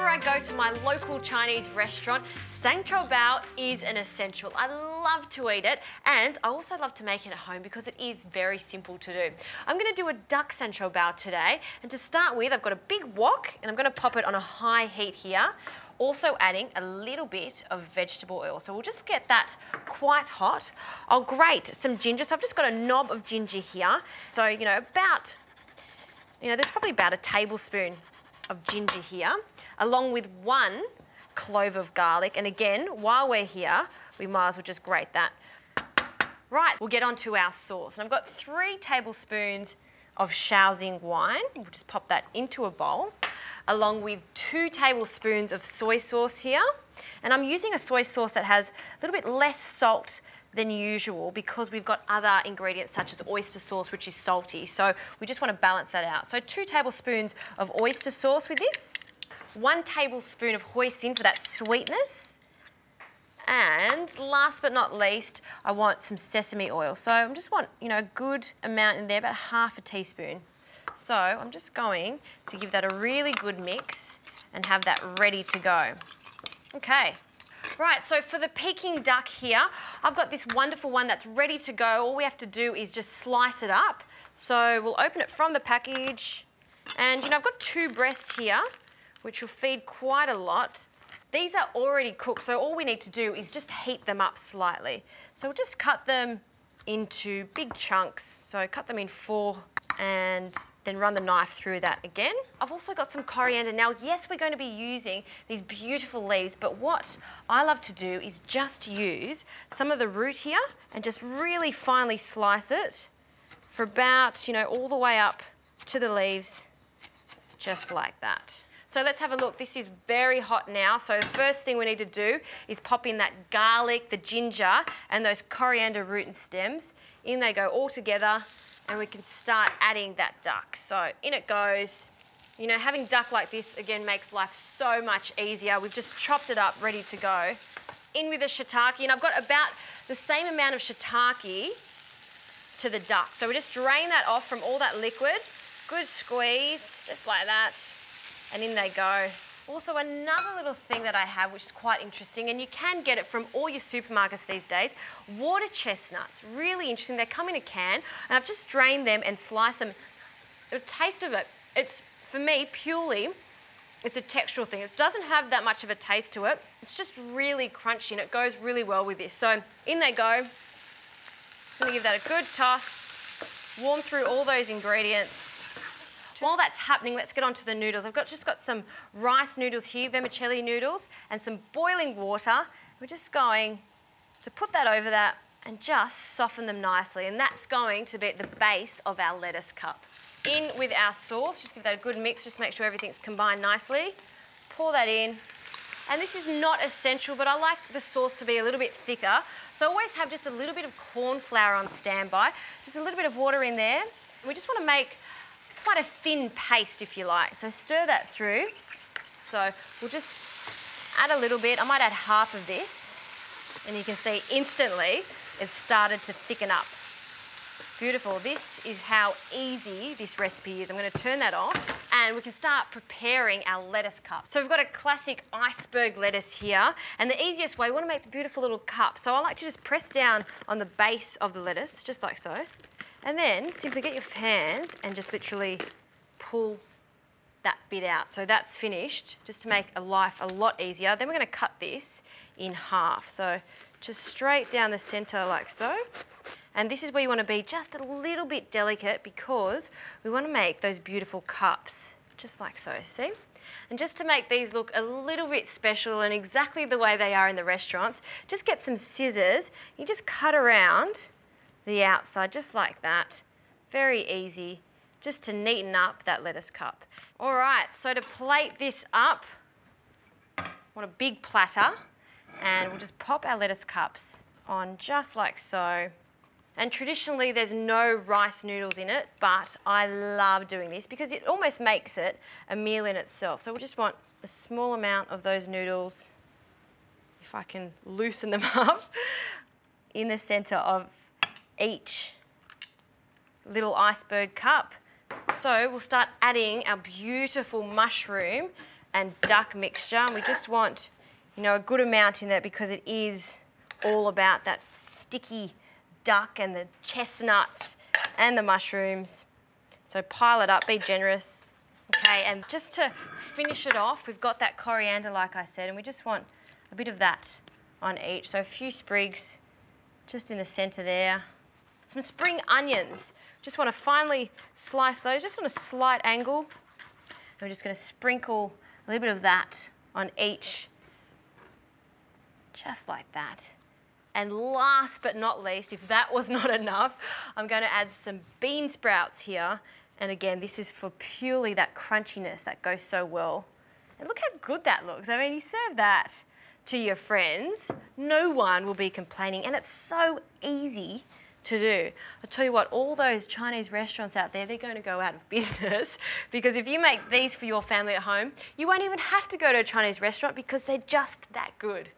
whenever I go to my local Chinese restaurant, sancho bao is an essential. I love to eat it, and I also love to make it at home because it is very simple to do. I'm going to do a duck sancho bao today, and to start with, I've got a big wok, and I'm going to pop it on a high heat here. Also adding a little bit of vegetable oil. So we'll just get that quite hot. I'll grate some ginger. So I've just got a knob of ginger here. So, there's probably about a tablespoon of ginger here, along with 1 clove of garlic. And again, while we're here, we might as well just grate that. Right, we'll get on to our sauce. And I've got 3 tablespoons of Shaoxing wine. We'll just pop that into a bowl, along with 2 tablespoons of soy sauce here. And I'm using a soy sauce that has a little bit less salt than usual because we've got other ingredients such as oyster sauce, which is salty. So we just want to balance that out. So 2 tablespoons of oyster sauce with this, 1 tablespoon of hoisin for that sweetness. And last but not least, I want some sesame oil. So I just want, a good amount in there, about ½ a teaspoon. So I'm just going to give that a really good mix and have that ready to go. Okay. Right, so for the Peking duck here, I've got this wonderful one that's ready to go. All we have to do is just slice it up. So we'll open it from the package. And, I've got 2 breasts here, which will feed quite a lot. These are already cooked, so all we need to do is just heat them up slightly. So we'll just cut them into big chunks. So cut them in 4 and then run the knife through that again. I've also got some coriander. Now, yes, we're going to be using these beautiful leaves, but what I love to do is just use some of the root here and just really finely slice it for about, all the way up to the leaves, just like that. So let's have a look. This is very hot now. So the first thing we need to do is pop in that garlic, the ginger, and those coriander root and stems. In they go all together, and we can start adding that duck. So in it goes. Having duck like this, again, makes life so much easier. We've just chopped it up, ready to go. In with the shiitake, and I've got about the same amount of shiitake to the duck. So we just drain that off from all that liquid. Good squeeze, just like that. And in they go. Also, another little thing that I have, which is quite interesting, and you can get it from all your supermarkets these days, water chestnuts. Really interesting. They come in a can, and I've just drained them and sliced them. The taste of it, for me, purely, it's a textural thing. It doesn't have that much of a taste to it. It's just really crunchy, and it goes really well with this. So in they go. Just going to give that a good toss, warm through all those ingredients. While that's happening, let's get on to the noodles. I've just got some rice noodles here, vermicelli noodles, and some boiling water. We're just going to put that over that and just soften them nicely. And that's going to be at the base of our lettuce cup. In with our sauce, just give that a good mix, just make sure everything's combined nicely. Pour that in. And this is not essential, but I like the sauce to be a little bit thicker. So I always have just a little bit of corn flour on standby, just a little bit of water in there. And we just want to make quite a thin paste, if you like. So stir that through. So we'll just add a little bit. I might add half of this. And you can see instantly it's started to thicken up. Beautiful. This is how easy this recipe is. I'm going to turn that off and we can start preparing our lettuce cup. So we've got a classic iceberg lettuce here, and the easiest way, we want to make the beautiful little cup. So I like to just press down on the base of the lettuce, just like so. And then simply get your hands and just literally pull that bit out. So that's finished, just to make life a lot easier. Then we're going to cut this in half. So just straight down the centre like so. And this is where you want to be just a little bit delicate because we want to make those beautiful cups, just like so, see? And just to make these look a little bit special and exactly the way they are in the restaurants, just get some scissors. You just cut around the outside, just like that. Very easy, just to neaten up that lettuce cup. All right, so to plate this up, I want a big platter, and we'll just pop our lettuce cups on just like so. And traditionally there's no rice noodles in it, but I love doing this because it almost makes it a meal in itself. So we just want a small amount of those noodles, if I can loosen them up, in the centre of each little iceberg cup. So we'll start adding our beautiful mushroom and duck mixture. We just want, you know, a good amount in there because it is all about that sticky duck and the chestnuts and the mushrooms. So pile it up, be generous. Okay, and just to finish it off, we've got that coriander, like I said, and we just want a bit of that on each. So a few sprigs just in the center there. Some spring onions. Just want to finely slice those just on a slight angle. And we're just going to sprinkle a little bit of that on each, just like that. And last but not least, if that was not enough, I'm going to add some bean sprouts here. And again, this is for purely that crunchiness that goes so well. And look how good that looks. I mean, you serve that to your friends, no one will be complaining, and it's so easy to do. I'll tell you what, all those Chinese restaurants out there, they're going to go out of business because if you make these for your family at home, you won't even have to go to a Chinese restaurant because they're just that good.